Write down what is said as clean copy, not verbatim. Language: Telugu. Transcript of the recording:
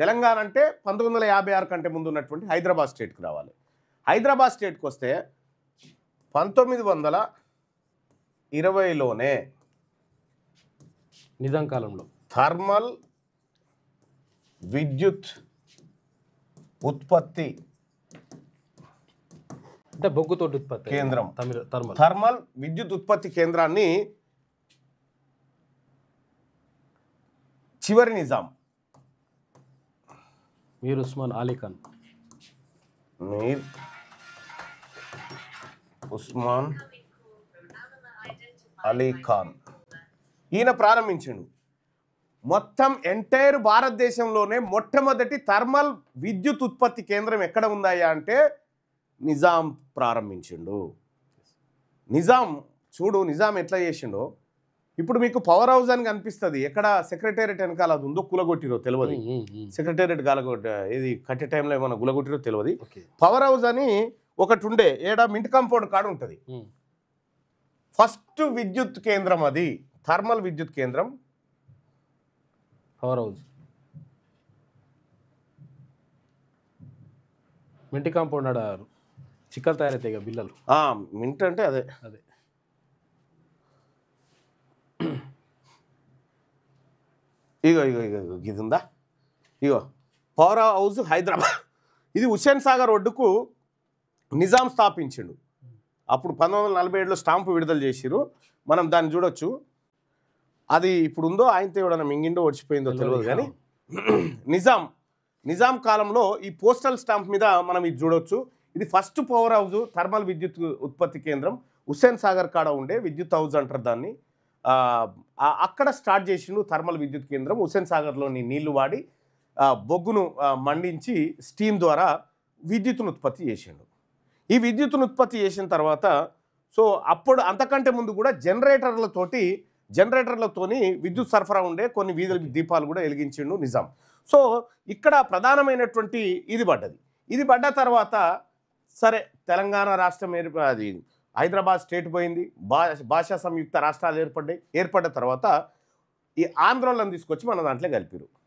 తెలంగాణ అంటే 1956 కంటే ముందు ఉన్నటువంటి హైదరాబాద్ స్టేట్కి రావాలి. హైదరాబాద్ స్టేట్కి వస్తే 1920లోనే నిజాం కాలంలో థర్మల్ విద్యుత్ ఉత్పత్తి అంటే బొగ్గుతోటి ఉత్పత్తి కేంద్రం థర్మల్ థర్మల్ విద్యుత్ ఉత్పత్తి కేంద్రాన్ని చివరి నిజాం మీర్ ఉస్మాన్ అలీ ఖాన్ మీర్ ఉస్మాన్ అలీ ఖాన్ ఈయన ప్రారంభించిండు. మొత్తం ఎంటైర్ భారతదేశంలోనే మొట్టమొదటి థర్మల్ విద్యుత్ ఉత్పత్తి కేంద్రం ఎక్కడ ఉందాయా అంటే నిజాం ప్రారంభించిండు. నిజాం ఎట్లా చేసిండో ఇప్పుడు మీకు పవర్ హౌస్ అని కనిపిస్తుంది. ఎక్కడ సెక్రటేరియట్ వెనకాల అది ఉందో కులగొట్టిరో తెలియదు. సెక్రటేరియట్ ఇది కట్టే టైంలో ఏమైనా గులగొట్టిరో తెలియదు. పవర్ హౌస్ అని ఒకటి ఉండే ఏడా మింట్ కాంపౌండ్ కాడ ఉంటుంది. ఫస్ట్ విద్యుత్ కేంద్రం అది థర్మల్ విద్యుత్ కేంద్రం పవర్ హౌస్. మింటి కాంపౌండ్ ఆడ చిక్కలు తయారైతాయి కదా బిల్లలు. మింట్ అంటే అదే అదే ఇగో ఇది ఉందా, ఇగో పవర్ హౌస్ హైదరాబాద్. ఇది హుస్సేన్ సాగర్ ఒడ్డుకు నిజాం స్థాపించిండు. అప్పుడు 1947లో స్టాంపు విడుదల చేసిరు. మనం దాన్ని చూడొచ్చు. అది ఇప్పుడు ఉందో ఆయనతో ఎవడన్నా మింగిండో వచ్చిపోయిందో తెలియదు కానీ నిజాం కాలంలో ఈ పోస్టల్ స్టాంప్ మీద మనం ఇది చూడొచ్చు. ఇది ఫస్ట్ పవర్ హౌస్ థర్మల్ విద్యుత్ ఉత్పత్తి కేంద్రం హుస్సేన్ సాగర్ కాడ ఉండే విద్యుత్ హౌస్ అంటారు దాన్ని. అక్కడ స్టార్ట్ చేసిండు థర్మల్ విద్యుత్ కేంద్రం. హుస్సేన్ సాగర్లోని నీళ్లు వాడి బొగ్గును మండించి స్టీమ్ ద్వారా విద్యుత్తును ఉత్పత్తి చేసిండు. ఈ విద్యుత్తును ఉత్పత్తి చేసిన తర్వాత సో అప్పుడు అంతకంటే ముందు కూడా జనరేటర్లతోని విద్యుత్ సరఫరా ఉండే కొన్ని వీధి దీపాలు కూడా వెలిగించిండు నిజాం. సో ఇక్కడ ప్రధానమైనటువంటి ఇది పడ్డ తర్వాత సరే తెలంగాణ రాష్ట్రం అది హైదరాబాద్ స్టేట్ పోయింది. భాషా సంయుక్త రాష్ట్రాలు ఏర్పడ్డ తర్వాత ఈ ఆంధ్రోళన తీసుకొచ్చి మన దాంట్లో కలిపిరు.